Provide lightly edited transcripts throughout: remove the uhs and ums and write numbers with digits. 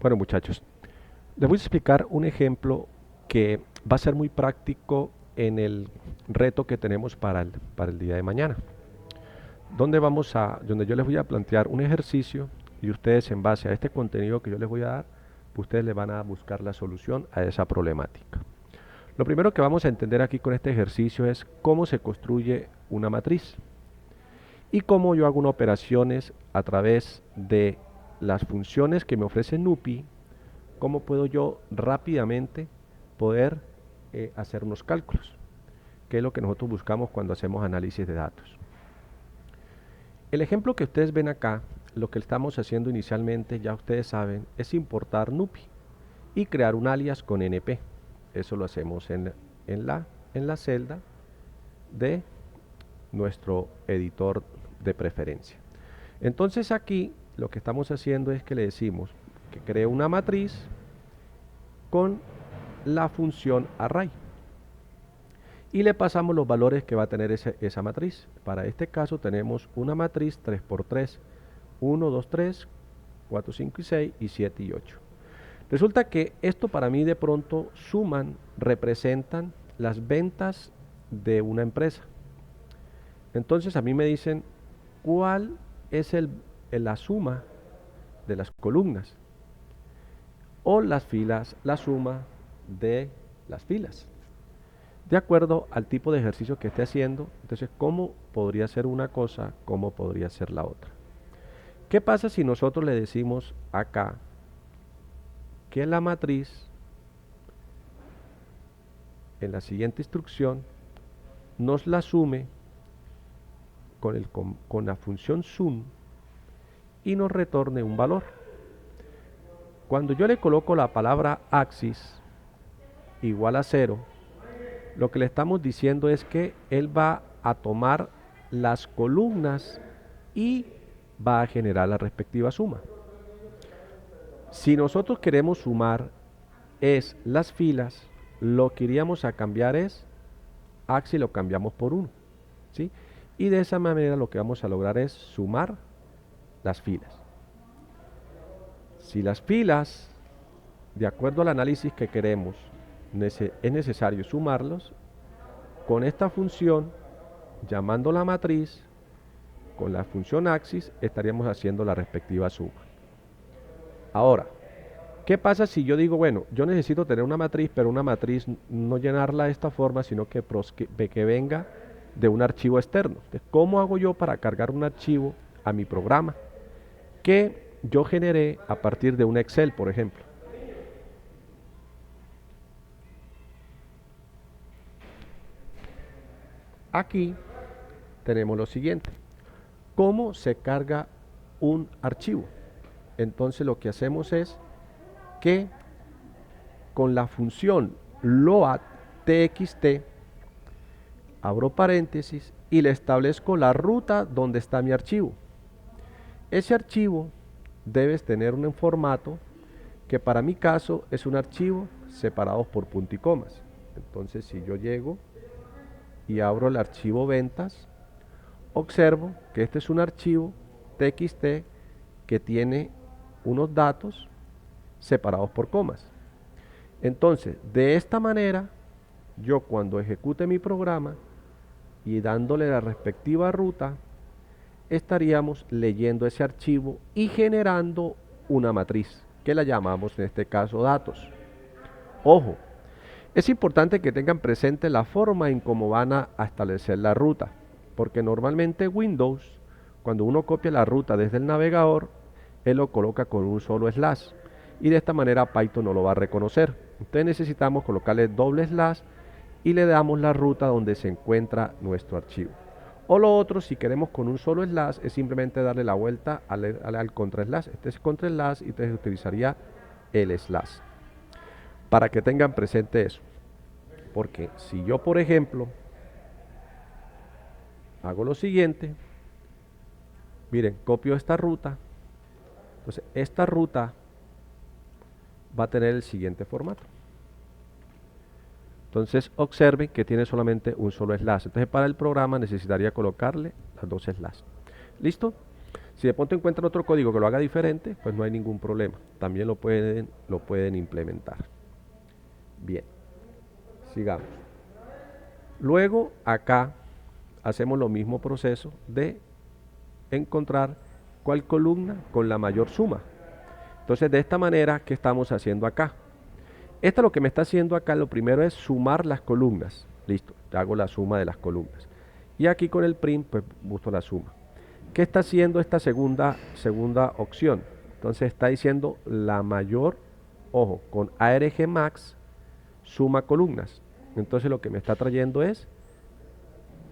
Bueno, muchachos, les voy a explicar un ejemplo que va a ser muy práctico en el reto que tenemos para el día de mañana. Donde yo les voy a plantear un ejercicio y ustedes en base a este contenido que yo les voy a dar, ustedes le van a buscar la solución a esa problemática. Lo primero que vamos a entender aquí con este ejercicio es cómo se construye una matriz y cómo yo hago unas operaciones a través de las funciones que me ofrece NUPI, cómo puedo yo rápidamente poder hacer unos cálculos, que es lo que nosotros buscamos cuando hacemos análisis de datos. El ejemplo que ustedes ven acá, lo que estamos haciendo inicialmente, ya ustedes saben, es importar NUPI y crear un alias con NP. Eso lo hacemos en la celda de nuestro editor de preferencia. Entonces aquí lo que estamos haciendo es que le decimos que cree una matriz con la función array y le pasamos los valores que va a tener esa matriz. Para este caso tenemos una matriz 3×3, 1, 2, 3, 4, 5 y 6 y 7 y 8. Resulta que esto para mí de pronto representan las ventas de una empresa. Entonces a mí me dicen cuál es la suma de las columnas o las filas, la suma de las filas. De acuerdo al tipo de ejercicio que esté haciendo, entonces cómo podría ser una cosa, cómo podría ser la otra. ¿Qué pasa si nosotros le decimos acá que la matriz en la siguiente instrucción nos la sume con la función sum y nos retorne un valor? Cuando yo le coloco la palabra axis igual a 0, lo que le estamos diciendo es que él va a tomar las columnas y va a generar la respectiva suma. Si nosotros queremos sumar es las filas, lo que iríamos a cambiar es axis, lo cambiamos por 1, ¿sí? Y de esa manera lo que vamos a lograr es sumar las filas. Si las filas, de acuerdo al análisis que queremos, es necesario sumarlos, con esta función, llamando la matriz, con la función axis, estaríamos haciendo la respectiva suma. Ahora, ¿qué pasa si yo digo, bueno, yo necesito tener una matriz, pero una matriz no llenarla de esta forma, sino que venga de un archivo externo? Entonces, ¿cómo hago yo para cargar un archivo a mi programa que yo generé a partir de un Excel, por ejemplo? Aquí tenemos lo siguiente. ¿Cómo se carga un archivo? Entonces lo que hacemos es que con la función load.txt abro paréntesis y le establezco la ruta donde está mi archivo. Ese archivo debe tener un formato que para mi caso es un archivo separados por punto y comas. Entonces si yo llego y abro el archivo ventas, observo que este es un archivo txt que tiene unos datos separados por comas. Entonces, de esta manera, yo cuando ejecute mi programa y dándole la respectiva ruta, estaríamos leyendo ese archivo y generando una matriz, que la llamamos en este caso datos. Ojo, es importante que tengan presente la forma en cómo van a establecer la ruta, porque normalmente Windows, cuando uno copia la ruta desde el navegador, él lo coloca con un solo slash, y de esta manera Python no lo va a reconocer. Entonces necesitamos colocarle doble slash y le damos la ruta donde se encuentra nuestro archivo. O lo otro, si queremos con un solo slash, es simplemente darle la vuelta al contra slash. Este es contra slash y entonces utilizaría el slash. Para que tengan presente eso. Porque si yo, por ejemplo, hago lo siguiente, miren, copio esta ruta, entonces esta ruta va a tener el siguiente formato. Entonces observen que tiene solamente un solo slash. Entonces para el programa necesitaría colocarle las dos slash. ¿Listo? Si de pronto encuentran otro código que lo haga diferente, pues no hay ningún problema. También lo pueden implementar. Bien, sigamos. Luego acá hacemos lo mismo proceso de encontrar cuál columna con la mayor suma. Entonces de esta manera, ¿qué estamos haciendo acá? Esto lo que me está haciendo acá, lo primero es sumar las columnas. Listo, hago la suma de las columnas. Y aquí con el print, pues busco la suma. ¿Qué está haciendo esta segunda opción? Entonces está diciendo la mayor, ojo, con ARG Max suma columnas. Entonces lo que me está trayendo es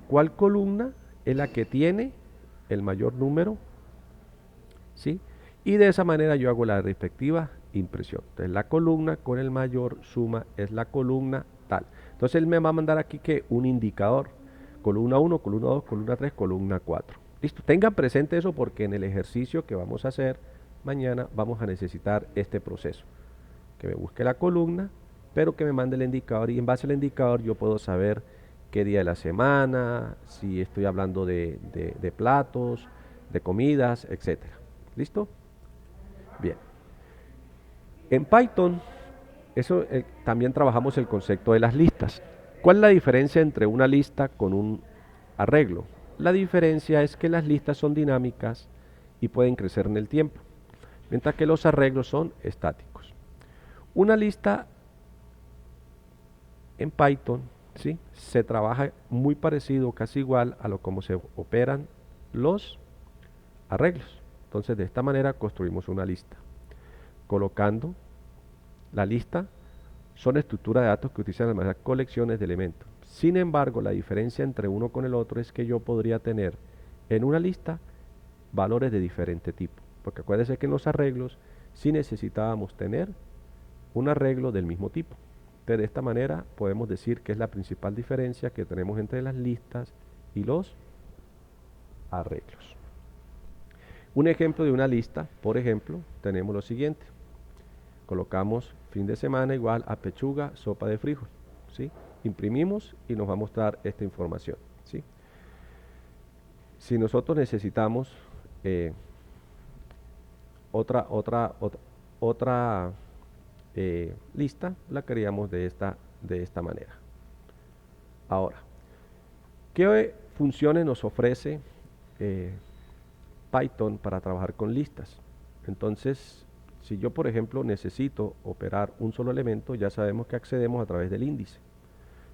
cuál columna es la que tiene el mayor número, ¿sí? Y de esa manera yo hago la respectiva impresión. Entonces la columna con el mayor suma es la columna tal. Entonces él me va a mandar aquí que un indicador. Columna 1, columna 2, columna 3, columna 4. Listo, tengan presente eso porque en el ejercicio que vamos a hacer mañana vamos a necesitar este proceso. Que me busque la columna, pero que me mande el indicador y en base al indicador yo puedo saber qué día de la semana, si estoy hablando de platos, de comidas, etcétera. ¿Listo? Bien. En Python, también trabajamos el concepto de las listas. ¿Cuál es la diferencia entre una lista con un arreglo? La diferencia es que las listas son dinámicas y pueden crecer en el tiempo, mientras que los arreglos son estáticos. Una lista en Python, ¿sí?, se trabaja muy parecido, casi igual a lo como se operan los arreglos. Entonces de esta manera construimos una lista. Colocando la lista son estructuras de datos que utilizan además colecciones de elementos. Sin embargo, la diferencia entre uno con el otro es que yo podría tener en una lista valores de diferente tipo. Porque acuérdense que en los arreglos sí necesitábamos tener un arreglo del mismo tipo. Entonces, de esta manera podemos decir que es la principal diferencia que tenemos entre las listas y los arreglos. Un ejemplo de una lista, por ejemplo, tenemos lo siguiente. Colocamos fin de semana igual a pechuga, sopa de frijol, ¿sí? Imprimimos y nos va a mostrar esta información, ¿sí? Si nosotros necesitamos otra lista, la creamos de esta manera. Ahora, ¿qué funciones nos ofrece Python para trabajar con listas? Entonces, si yo, por ejemplo, necesito operar un solo elemento, ya sabemos que accedemos a través del índice.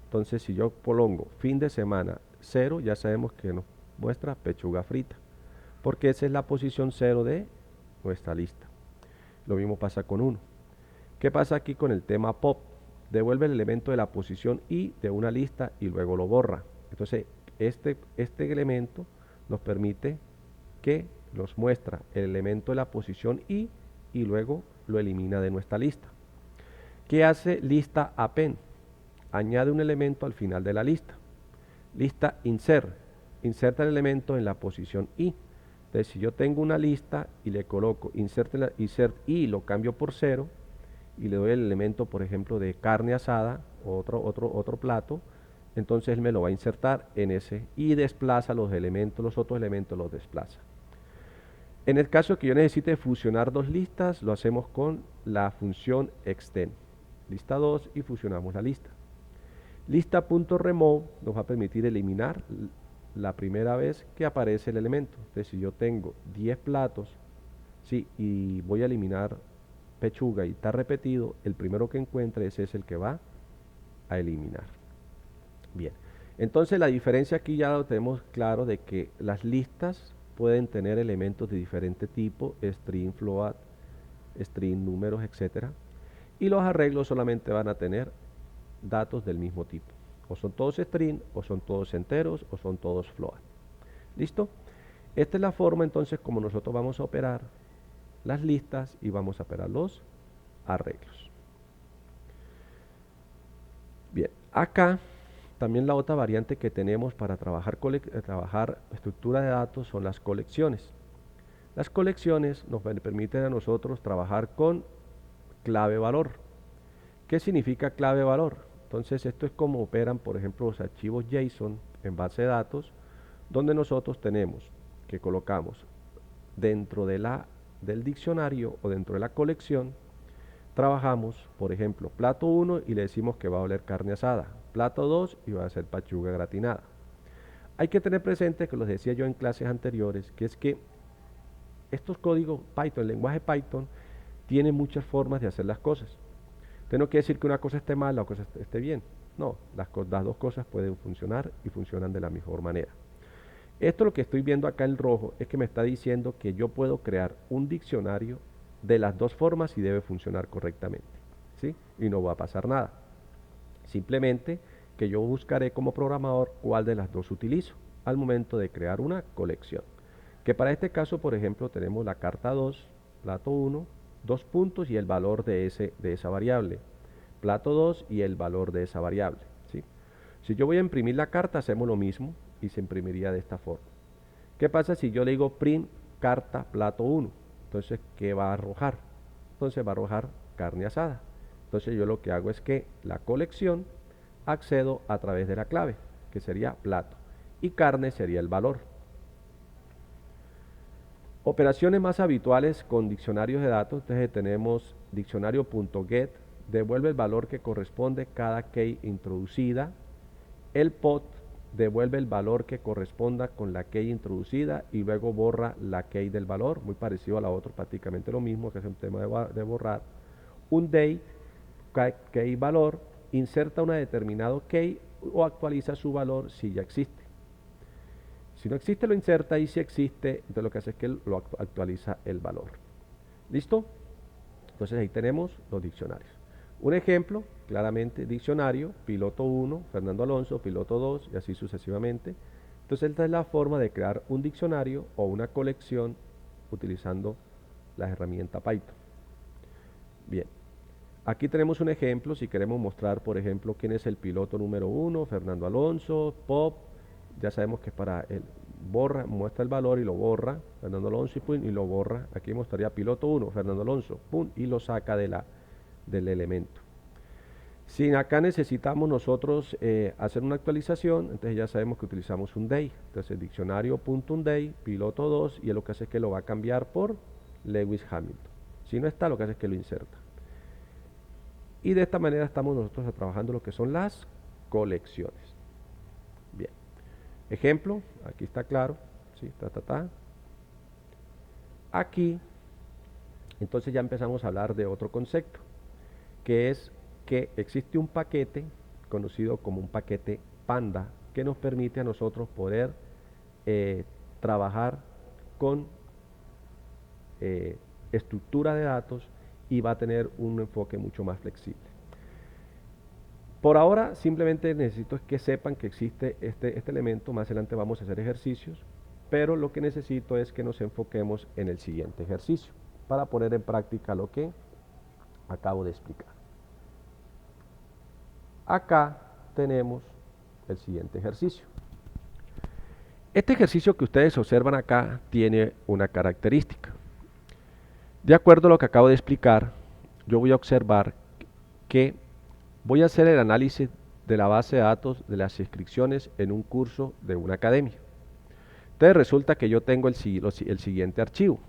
Entonces, si yo prolongo fin de semana 0, ya sabemos que nos muestra pechuga frita, porque esa es la posición 0 de nuestra lista. Lo mismo pasa con 1. ¿Qué pasa aquí con el tema pop? Devuelve el elemento de la posición i de una lista y luego lo borra. Entonces, este elemento nos permite que nos muestra el elemento de la posición i y luego lo elimina de nuestra lista. ¿Qué hace lista append? Añade un elemento al final de la lista. Lista insert, inserta el elemento en la posición i. Entonces, si yo tengo una lista y le coloco insert i, lo cambio por 0 y le doy el elemento, por ejemplo, de carne asada, otro plato, entonces él me lo va a insertar en ese y desplaza los elementos, los otros elementos los desplaza. En el caso que yo necesite fusionar dos listas, lo hacemos con la función extend. Lista 2 y fusionamos la lista. Lista.remove nos va a permitir eliminar la primera vez que aparece el elemento. Entonces, si yo tengo 10 platos, sí, y voy a eliminar pechuga y está repetido, el primero que encuentre ese es el que va a eliminar. Bien, entonces la diferencia aquí ya lo tenemos claro de que las listas pueden tener elementos de diferente tipo, string, float, string, números, etcétera, y los arreglos solamente van a tener datos del mismo tipo. O son todos string, o son todos enteros, o son todos float. ¿Listo? Esta es la forma entonces como nosotros vamos a operar las listas y vamos a operar los arreglos. Bien, acá también la otra variante que tenemos para trabajar estructura de datos son las colecciones. Las colecciones nos permiten a nosotros trabajar con clave valor. ¿Qué significa clave valor? Entonces esto es como operan, por ejemplo, los archivos JSON en base de datos, donde nosotros tenemos que colocamos dentro del diccionario o dentro de la colección, trabajamos, por ejemplo, plato 1 y le decimos que va a oler carne asada, plato 2 y va a ser pechuga gratinada. Hay que tener presente, que los decía yo en clases anteriores, que es que estos códigos Python, el lenguaje Python, tiene muchas formas de hacer las cosas. Entonces no quiere decir que una cosa esté mal, la cosa esté bien. No, las dos cosas pueden funcionar y funcionan de la mejor manera. Esto lo que estoy viendo acá en rojo es que me está diciendo que yo puedo crear un diccionario de las dos formas y debe funcionar correctamente, ¿sí? Y no va a pasar nada. Simplemente que yo buscaré como programador cuál de las dos utilizo al momento de crear una colección. Que para este caso, por ejemplo, tenemos la carta 2, plato 1, 2 puntos y el valor de esa variable. Plato 2 y el valor de esa variable, ¿sí? Si yo voy a imprimir la carta, hacemos lo mismo y se imprimiría de esta forma. ¿Qué pasa si yo le digo print carta plato 1? Entonces, ¿qué va a arrojar? Entonces va a arrojar carne asada. Entonces yo lo que hago es que la colección accedo a través de la clave, que sería plato, y carne sería el valor. Operaciones más habituales con diccionarios de datos, entonces tenemos diccionario.get, devuelve el valor que corresponde cada key introducida. El pot devuelve el valor que corresponda con la key introducida y luego borra la key del valor, muy parecido a la otra, prácticamente lo mismo, que es un tema de borrar. Un date, key valor, inserta una determinado key o actualiza su valor si ya existe. Si no existe, lo inserta, y si existe, entonces lo que hace es que lo actualiza el valor. ¿Listo? Entonces ahí tenemos los diccionarios. Un ejemplo, claramente, diccionario, piloto 1, Fernando Alonso, piloto 2, y así sucesivamente. Entonces esta es la forma de crear un diccionario o una colección utilizando la herramienta Python. Bien, aquí tenemos un ejemplo, si queremos mostrar, por ejemplo, quién es el piloto número 1, Fernando Alonso, Pop, ya sabemos que es para el borra, muestra el valor y lo borra, Fernando Alonso y, pum, y lo borra. Aquí mostraría piloto 1, Fernando Alonso, pum, y lo saca del elemento. Si acá necesitamos nosotros hacer una actualización, entonces ya sabemos que utilizamos un day. Entonces diccionario.unday, piloto 2, y lo que hace es que lo va a cambiar por Lewis Hamilton. Si no está, lo que hace es que lo inserta. Y de esta manera estamos nosotros trabajando lo que son las colecciones. Bien. Ejemplo, aquí está claro, ¿sí? Aquí, entonces ya empezamos a hablar de otro concepto, que es que existe un paquete conocido como un paquete Panda, que nos permite a nosotros poder trabajar con estructura de datos y va a tener un enfoque mucho más flexible. Por ahora simplemente necesito que sepan que existe este elemento. Más adelante vamos a hacer ejercicios, pero lo que necesito es que nos enfoquemos en el siguiente ejercicio para poner en práctica lo que acabo de explicar. Acá tenemos el siguiente ejercicio. Este ejercicio que ustedes observan acá tiene una característica. De acuerdo a lo que acabo de explicar, yo voy a observar que voy a hacer el análisis de la base de datos de las inscripciones en un curso de una academia. Entonces resulta que yo tengo el siguiente archivo.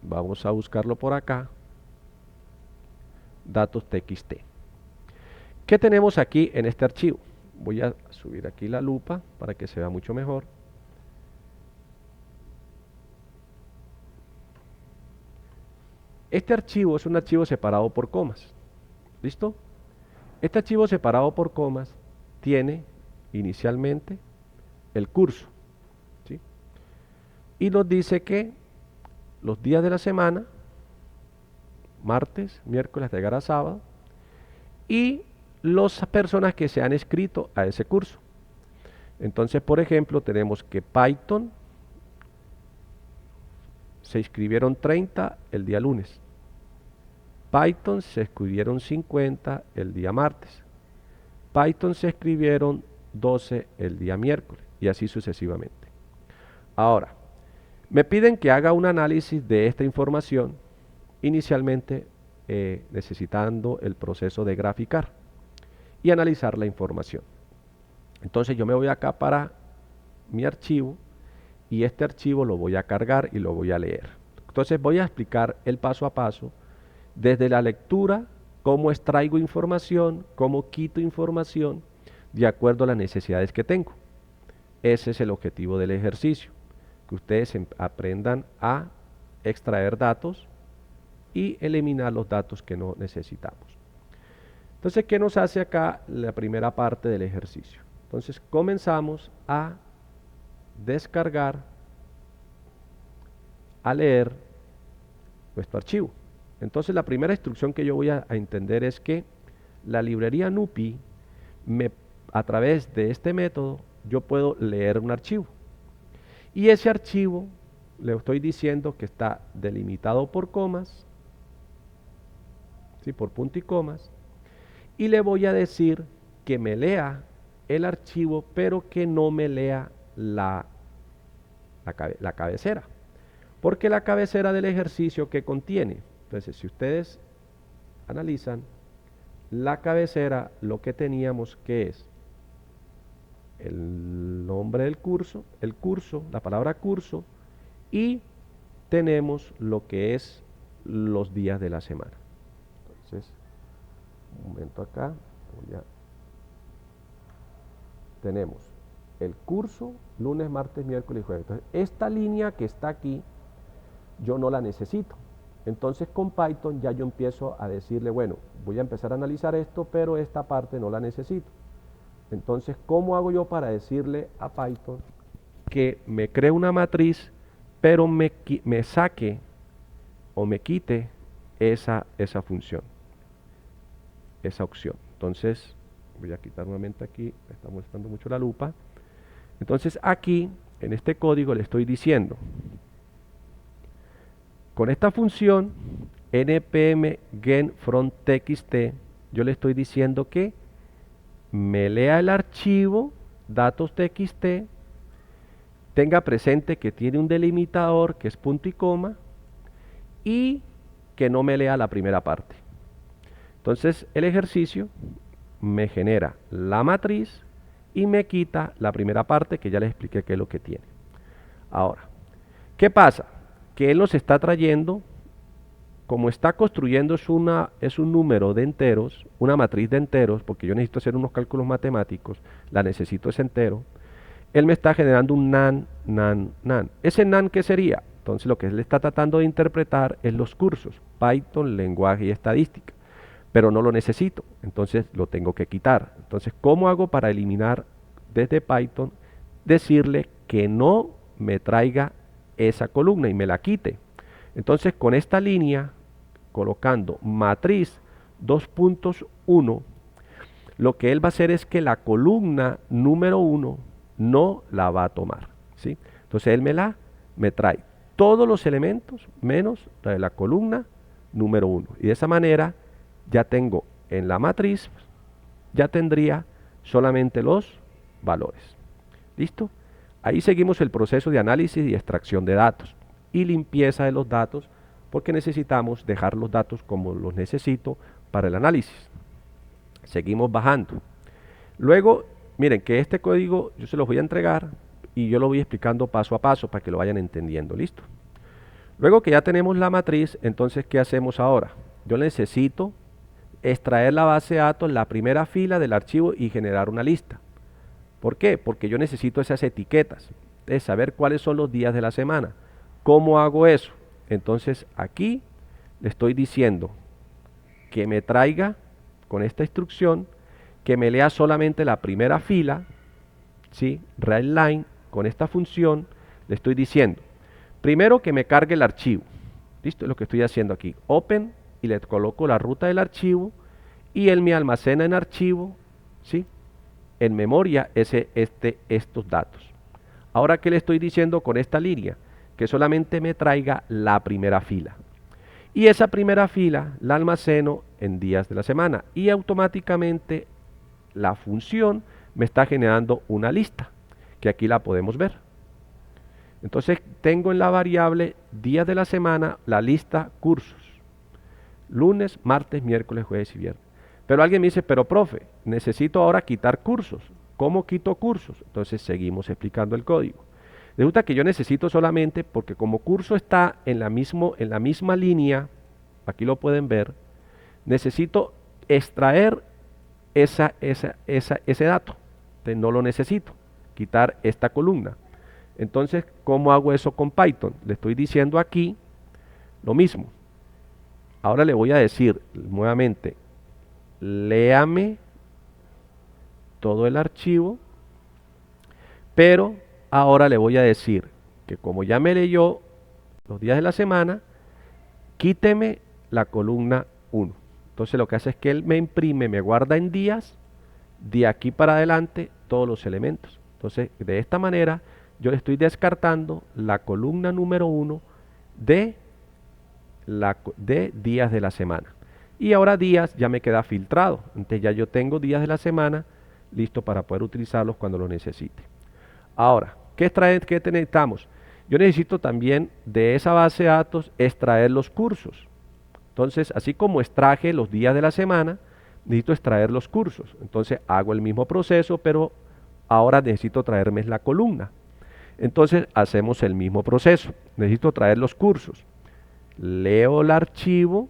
Vamos a buscarlo por acá. Datos txt. ¿Qué tenemos aquí en este archivo? Voy a subir aquí la lupa para que se vea mucho mejor. Este archivo es un archivo separado por comas. ¿Listo? Este archivo separado por comas tiene inicialmente el curso, ¿sí? Y nos dice que los días de la semana, martes, miércoles, hasta llegar a sábado, y las personas que se han inscrito a ese curso. Entonces, por ejemplo, tenemos que Python se inscribieron 30 el día lunes. Python se escribieron 50 el día martes. Python se escribieron 12 el día miércoles y así sucesivamente. Ahora, me piden que haga un análisis de esta información, inicialmente necesitando el proceso de graficar y analizar la información. Entonces yo me voy acá para mi archivo y este archivo lo voy a cargar y lo voy a leer. Entonces voy a explicar el paso a paso desde la lectura, cómo extraigo información, cómo quito información de acuerdo a las necesidades que tengo. Ese es el objetivo del ejercicio, que ustedes aprendan a extraer datos y eliminar los datos que no necesitamos. Entonces, ¿qué nos hace acá la primera parte del ejercicio? Entonces, comenzamos a descargar, a leer nuestro archivo. Entonces, la primera instrucción que yo voy a entender es que la librería NuPy, a través de este método, yo puedo leer un archivo. Y ese archivo, le estoy diciendo que está delimitado por comas, ¿sí? Por punto y comas, y le voy a decir que me lea el archivo, pero que no me lea la cabecera. Porque la cabecera del ejercicio que contiene, entonces si ustedes analizan, la cabecera lo que teníamos que es el nombre del curso, la palabra curso, y tenemos lo que es los días de la semana. Entonces, un momento acá, tenemos el curso, lunes, martes, miércoles y jueves. Entonces, esta línea que está aquí, yo no la necesito. Entonces, con Python ya yo empiezo a decirle, bueno, voy a empezar a analizar esto, pero esta parte no la necesito. Entonces, ¿cómo hago yo para decirle a Python que me cree una matriz, pero me saque o me quite esa función, esa opción? Entonces, voy a quitar nuevamente aquí, me está molestando mucho la lupa. Entonces, aquí, en este código, le estoy diciendo, con esta función, npm get from txt, yo le estoy diciendo que me lea el archivo datos txt, tenga presente que tiene un delimitador que es punto y coma y que no me lea la primera parte. Entonces el ejercicio me genera la matriz y me quita la primera parte, que ya les expliqué qué es lo que tiene. Ahora, ¿qué pasa? Que él nos está trayendo, como está construyendo es un número de enteros, una matriz de enteros, porque yo necesito hacer unos cálculos matemáticos, la necesito ese entero, él me está generando un nan, nan, nan. ¿Ese nan qué sería? Entonces lo que él está tratando de interpretar es los cursos, Python, lenguaje y estadística, pero no lo necesito, entonces lo tengo que quitar. Entonces, ¿cómo hago para eliminar desde Python? Decirle que no me traiga esa columna y me la quite. Entonces, con esta línea, colocando matriz 2.1, lo que él va a hacer es que la columna número 1 no la va a tomar, ¿sí? Entonces él me trae todos los elementos menos la de la columna número 1. Y de esa manera ya tengo en la matriz, ya tendría solamente los valores. ¿Listo? Ahí seguimos el proceso de análisis y extracción de datos y limpieza de los datos, porque necesitamos dejar los datos como los necesito para el análisis. Seguimos bajando. Luego, miren que este código yo se los voy a entregar y yo lo voy explicando paso a paso para que lo vayan entendiendo. ¿Listo? Luego que ya tenemos la matriz, entonces, ¿qué hacemos ahora? Yo necesito extraer la base de datos, la primera fila del archivo y generar una lista. ¿Por qué? Porque yo necesito esas etiquetas, es saber cuáles son los días de la semana. ¿Cómo hago eso? Entonces aquí le estoy diciendo que me traiga con esta instrucción, que me lea solamente la primera fila, ¿sí? Read line, con esta función le estoy diciendo, primero que me cargue el archivo. ¿Listo? Es lo que estoy haciendo aquí. Open, y le coloco la ruta del archivo y él me almacena en archivo, ¿sí? En memoria estos datos. Ahora, ¿qué le estoy diciendo con esta línea? Que solamente me traiga la primera fila. Y esa primera fila la almaceno en días de la semana y automáticamente la función me está generando una lista, que aquí la podemos ver. Entonces tengo en la variable días de la semana la lista cursos. Lunes, martes, miércoles, jueves y viernes. Pero alguien me dice, pero profe, necesito ahora quitar cursos. ¿Cómo quito cursos? Entonces seguimos explicando el código. Resulta que yo necesito solamente, porque como curso está en la misma línea, aquí lo pueden ver, necesito extraer ese dato. Entonces, no lo necesito, quitar esta columna. Entonces, ¿cómo hago eso con Python? Le estoy diciendo aquí lo mismo. Ahora le voy a decir nuevamente, léame todo el archivo, pero ahora le voy a decir que como ya me leyó los días de la semana, quíteme la columna 1. Entonces lo que hace es que él me imprime, me guarda en días, de aquí para adelante, todos los elementos. Entonces, de esta manera, yo le estoy descartando la columna número 1 de días de la semana. Y ahora días ya me queda filtrado. Entonces ya yo tengo días de la semana listo para poder utilizarlos cuando lo necesite. Ahora, ¿qué necesitamos? Yo necesito también de esa base de datos extraer los cursos. Entonces, así como extraje los días de la semana, necesito extraer los cursos. Entonces hago el mismo proceso, pero ahora necesito traerme la columna. Entonces hacemos el mismo proceso. Necesito traer los cursos. Leo el archivo,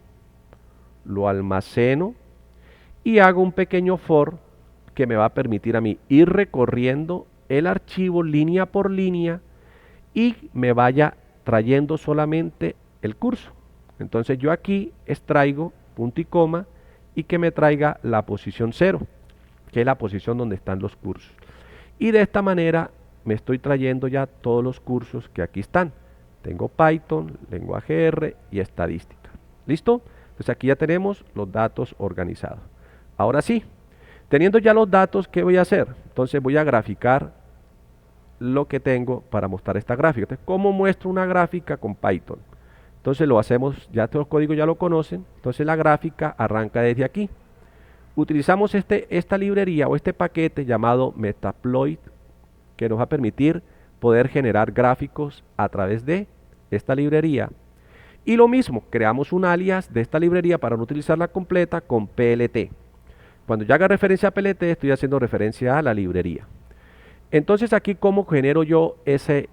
lo almaceno y hago un pequeño for que me va a permitir a mí ir recorriendo el archivo línea por línea y me vaya trayendo solamente el curso. Entonces yo aquí extraigo punto y coma y que me traiga la posición 0, que es la posición donde están los cursos. Y de esta manera me estoy trayendo ya todos los cursos que aquí están. Tengo Python, lenguaje R y estadística. ¿Listo? Entonces aquí ya tenemos los datos organizados. Ahora sí, teniendo ya los datos, ¿qué voy a hacer? Entonces voy a graficar lo que tengo para mostrar esta gráfica. Entonces, ¿cómo muestro una gráfica con Python? Entonces lo hacemos, ya todos los códigos ya lo conocen, entonces la gráfica arranca desde aquí. Utilizamos esta librería o este paquete llamado Metasploit, que nos va a permitir poder generar gráficos a través de esta librería. Y lo mismo, creamos un alias de esta librería para no utilizarla completa con PLT. Cuando yo haga referencia a PLT, estoy haciendo referencia a la librería. Entonces aquí, ¿cómo genero yo ese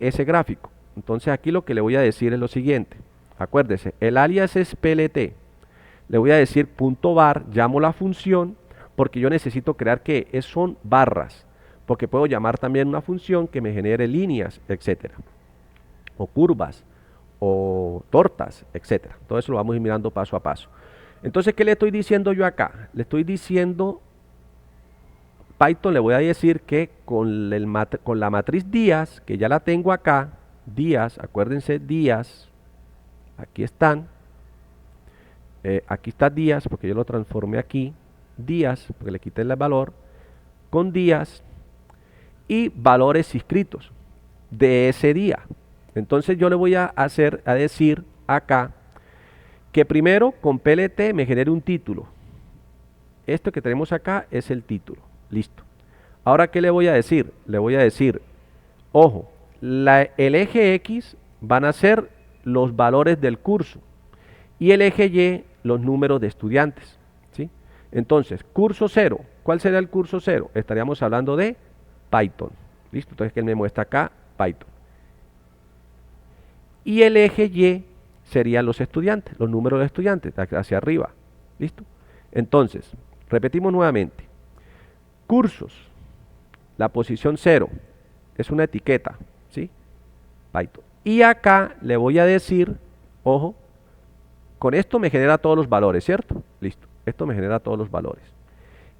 gráfico? Entonces aquí lo que le voy a decir es lo siguiente. Acuérdese, el alias es PLT. Le voy a decir .var, llamo la función, porque yo necesito crear que son barras, porque puedo llamar también una función que me genere líneas, etcétera, o curvas, o tortas, etcétera. Todo eso lo vamos a ir mirando paso a paso. Entonces, ¿qué le estoy diciendo yo acá? Le estoy diciendo, Python le voy a decir que con la matriz días, que ya la tengo acá, días, acuérdense, días, aquí están, aquí está días, porque yo lo transformé aquí, días, porque le quité el valor, con días y valores inscritos de ese día. Entonces yo le voy a decir acá que primero con PLT me genere un título. Esto que tenemos acá es el título. Listo. Ahora, ¿qué le voy a decir? Le voy a decir, ojo, el eje X van a ser los valores del curso y el eje Y los números de estudiantes, ¿sí? Entonces, curso 0, ¿cuál será el curso 0? Estaríamos hablando de Python, ¿listo? Entonces, que él me muestra acá Python. Y el eje Y serían los estudiantes, los números de estudiantes, hacia arriba, ¿listo? Entonces, repetimos nuevamente, cursos, la posición 0 es una etiqueta, ¿sí? Python. Y acá le voy a decir, ojo, con esto me genera todos los valores, ¿cierto? Listo, esto me genera todos los valores.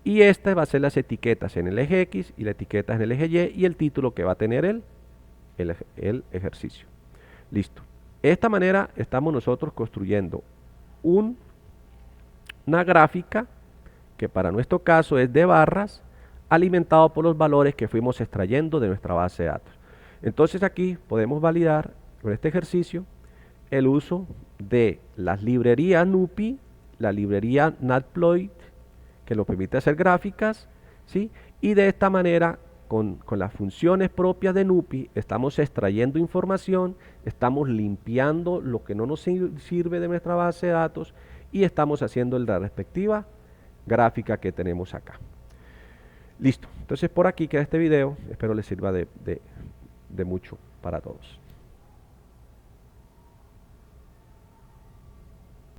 Y esta va a ser las etiquetas en el eje X y la etiqueta en el eje Y y el título que va a tener el ejercicio. Listo. De esta manera estamos nosotros construyendo una gráfica que para nuestro caso es de barras, alimentado por los valores que fuimos extrayendo de nuestra base de datos. Entonces aquí podemos validar con este ejercicio el uso de las librerías NumPy, la librería Matplotlib, que nos permite hacer gráficas, ¿sí? Y de esta manera, con las funciones propias de NumPy, estamos extrayendo información, estamos limpiando lo que no nos sirve de nuestra base de datos y estamos haciendo la respectiva gráfica que tenemos acá. Listo, entonces por aquí queda este video, espero les sirva de de mucho para todos.